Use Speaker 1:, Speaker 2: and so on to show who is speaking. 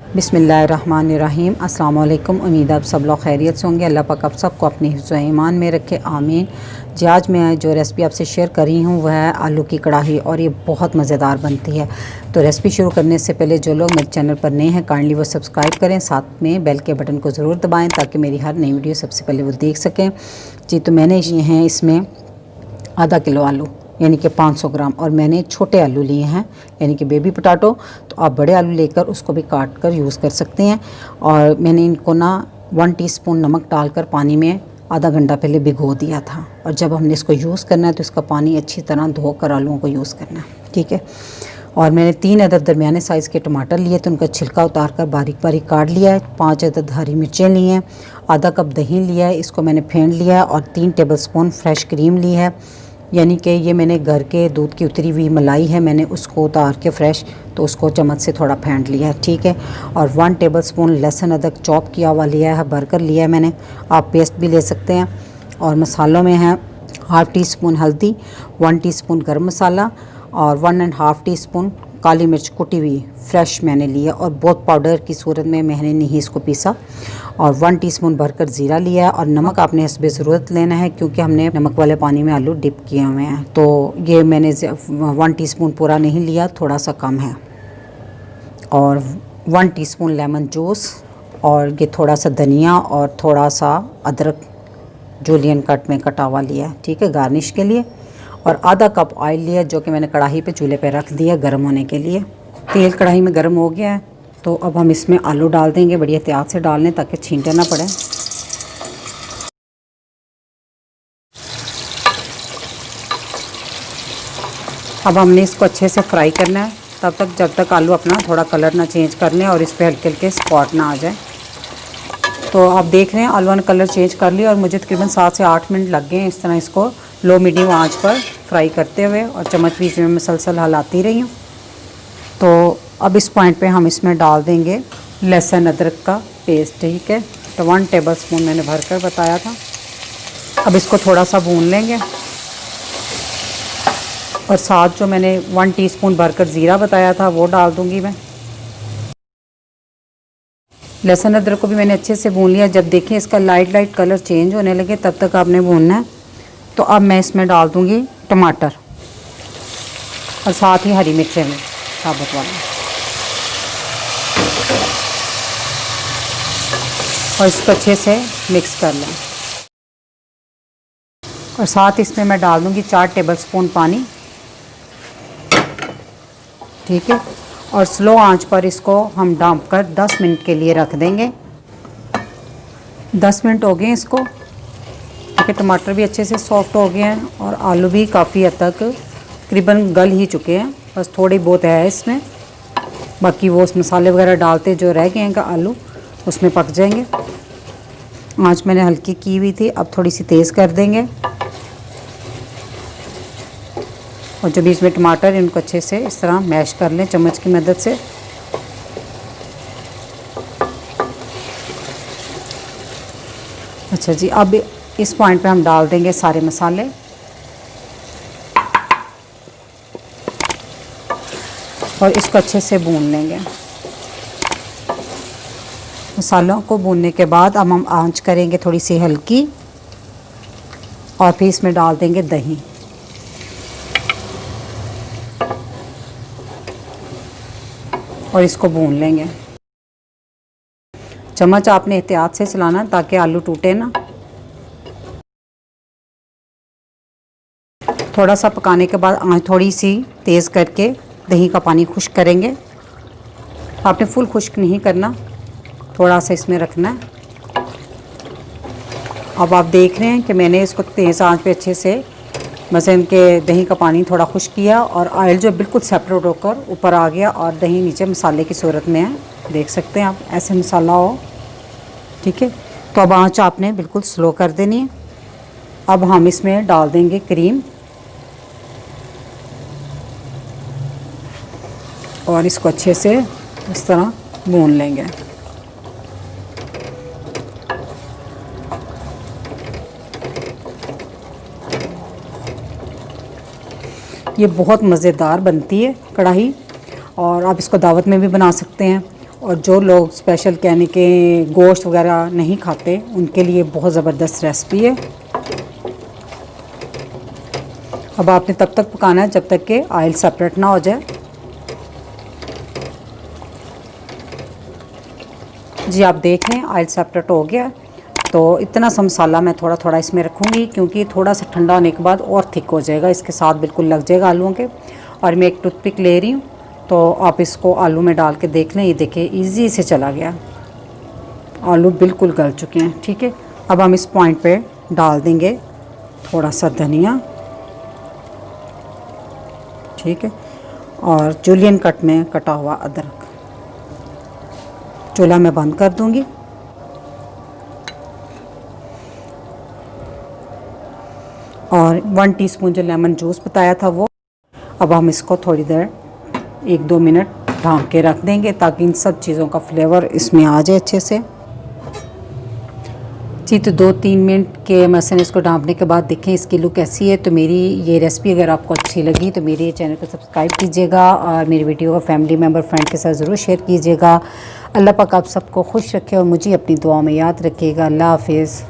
Speaker 1: बिस्मिल्लाहिर्रहमानिर्रहीम। अस्सलाम वालेकुम। उम्मीद आप सब लोग खैरियत से होंगे। अल्लाह पाक आप सबको अपने हिफ्ज़ व ईमान में रखे, आमीन। जी आज मैं जो रेसिपी आपसे शेयर कर रही हूँ वह है आलू की कढ़ाई, और ये बहुत मज़ेदार बनती है। तो रेसिपी शुरू करने से पहले जो लोग मेरे चैनल पर नए हैं काइंडली वो सब्सक्राइब करें, साथ में बेल के बटन को ज़रूर दबाएँ ताकि मेरी हर नई वीडियो सबसे पहले वो देख सकें। जी तो मैंने ये हैं इसमें आधा किलो आलू यानी कि 500 ग्राम, और मैंने छोटे आलू लिए हैं यानी कि बेबी पोटैटो। तो आप बड़े आलू लेकर उसको भी काट कर यूज़ कर सकते हैं। और मैंने इनको ना 1 टीस्पून नमक डालकर पानी में आधा घंटा पहले भिगो दिया था, और जब हमने इसको यूज़ करना है तो इसका पानी अच्छी तरह धोकर आलूओं को यूज़ करना है, ठीक है। और मैंने 3 अदद दरमियाने साइज़ के टमाटर लिए तो उनका छिलका उतार कर बारीक बारीक काट लिया है। 5 अदद हरी मिर्चें ली हैं, आधा कप दही लिया है, इसको मैंने फेंट लिया है, और 3 टेबलस्पून फ्रेश क्रीम ली है, यानी कि ये मैंने घर के दूध की उतरी हुई मलाई है, मैंने उसको उतार के फ्रेश तो उसको चम्मच से थोड़ा फेंट लिया है, ठीक है। और 1 टेबलस्पून लहसुन अदरक चॉप किया हुआ लिया है, भरकर लिया है मैंने, आप पेस्ट भी ले सकते हैं। और मसालों में है 1/2 टीस्पून हल्दी, 1 टीस्पून गरम मसाला, और 1.5 टीस्पून काली मिर्च कुटी हुई फ्रेश मैंने लिया, और बहुत पाउडर की सूरत में मैंने नहीं इसको पीसा। और 1 टीस्पून भरकर ज़ीरा लिया है, और नमक आपने हस्बे ज़रूरत लेना है क्योंकि हमने नमक वाले पानी में आलू डिप किए हुए हैं। तो ये मैंने 1 टीस्पून पूरा नहीं लिया, थोड़ा सा कम है। और 1 टीस्पून लेमन जूस, और ये थोड़ा सा धनिया और थोड़ा सा अदरक जूलियन कट में कटा हुआ लिया है, ठीक है, गार्निश के लिए। और आधा कप ऑयल लिया जो कि मैंने कढ़ाई पे चूल्हे पे रख दिया गर्म होने के लिए। तेल कढ़ाई में गर्म हो गया है, तो अब हम इसमें आलू डाल देंगे। बड़ी एहतियात से डाल लें ताकि छींटे ना पड़े। अब हमने इसको अच्छे से फ्राई करना है तब तक जब तक आलू अपना थोड़ा कलर ना चेंज कर लें और इस पर हल्के हल्के स्पॉट ना आ जाए। तो आप देख रहे हैं आलू ने कलर चेंज कर लिया, और मुझे तकरीबन 7 से 8 मिनट लग गए इस तरह इसको लो मीडियम आंच पर फ्राई करते हुए, और चम्मच बीच में मसलसल हिलाती रही हूँ। तो अब इस पॉइंट पे हम इसमें डाल देंगे लहसुन अदरक का पेस्ट, ठीक है। तो 1 टेबलस्पून मैंने भरकर बताया था। अब इसको थोड़ा सा भून लेंगे, और साथ जो मैंने 1 टीस्पून भरकर ज़ीरा बताया था वो डाल दूँगी मैं। लहसुन अदरक को भी मैंने अच्छे से भून लिया। जब देखें इसका लाइट लाइट कलर चेंज होने लगे तब तक आपने भूनना है। तो अब मैं इसमें डाल दूँगी टमाटर, और साथ ही हरी मिर्चें भी साबुत वाली, और इसको अच्छे से मिक्स कर लें। और साथ इसमें मैं डाल दूँगी 4 टेबलस्पून पानी, ठीक है। और स्लो आंच पर इसको हम ढाँप कर 10 मिनट के लिए रख देंगे। 10 मिनट हो गए इसको, ठीक है। टमाटर भी अच्छे से सॉफ्ट हो गए हैं, और आलू भी काफ़ी हद तक तकरीबन गल ही चुके हैं, बस थोड़ी बहुत है इसमें, बाकी वो उस मसाले वगैरह डालते जो रह गए हैं का आलू उसमें पक जाएंगे। आँच मैंने हल्की की हुई थी, अब थोड़ी सी तेज़ कर देंगे। और जो बीच में टमाटर इनको अच्छे से इस तरह मैश कर लें चम्मच की मदद से। अच्छा जी, अब इस पॉइंट पे हम डाल देंगे सारे मसाले, और इसको अच्छे से भून लेंगे। मसालों को भूनने के बाद अब हम आंच करेंगे थोड़ी सी हल्की, और फिर इसमें डाल देंगे दही। और इसको भून लेंगे। चम्मच आपने एहतियात से चलाना ताकि आलू टूटे ना। थोड़ा सा पकाने के बाद आंच थोड़ी सी तेज़ करके दही का पानी खुश्क करेंगे। आपने फुल खुश्क नहीं करना, थोड़ा सा इसमें रखना है। अब आप देख रहे हैं कि मैंने इसको तेज़ आंच पे अच्छे से बस इनके दही का पानी थोड़ा खुश्क किया, और ऑयल जो बिल्कुल सेपरेट होकर ऊपर आ गया, और दही नीचे मसाले की सूरत में है, देख सकते हैं आप, ऐसे मसाला हो, ठीक है। तो अब आंच आपने बिल्कुल स्लो कर देनी है। अब हम इसमें डाल देंगे क्रीम, और इसको अच्छे से इस तरह भून लेंगे। ये बहुत मज़ेदार बनती है कढ़ाई, और आप इसको दावत में भी बना सकते हैं, और जो लोग स्पेशल कहने के गोश्त वगैरह नहीं खाते उनके लिए बहुत ज़बरदस्त रेसिपी है। अब आपने तब तक पकाना है जब तक कि ऑयल सेपरेट ना हो जाए। जी आप देख लें ऑयल सेपरेट हो गया। तो इतना सा मसाला मैं थोड़ा थोड़ा इसमें रखूँगी क्योंकि थोड़ा सा ठंडा होने के बाद और थिक हो जाएगा, इसके साथ बिल्कुल लग जाएगा आलूओं के। और मैं एक टूथपिक ले रही हूँ, तो आप इसको आलू में डाल के देख लें। ये देखिए इजी से चला गया, आलू बिल्कुल गल चुके हैं। ठीक है, अब हम इस पॉइंट पे डाल देंगे थोड़ा सा धनिया। ठीक है, और जूलियन कट में कटा हुआ अदरक। चूल्हा मैं बंद कर दूंगी। और 1 टीस्पून जो लेमन जूस बताया था वो। अब हम इसको थोड़ी देर 1-2 मिनट ढाँक के रख देंगे ताकि इन सब चीज़ों का फ्लेवर इसमें आ जाए अच्छे से। जी तो 2-3 मिनट के मसलन इसको ढाँपने के बाद देखें इसकी लुक कैसी है। तो मेरी ये रेसिपी अगर आपको अच्छी लगी तो मेरे चैनल को सब्सक्राइब कीजिएगा और मेरी वीडियो को फैमिली मेम्बर फ्रेंड के साथ ज़रूर शेयर कीजिएगा। अल्लाह पाक आप सबको खुश रखे और मुझे अपनी दुआ में याद रखिएगा। अल्लाह हाफिज़।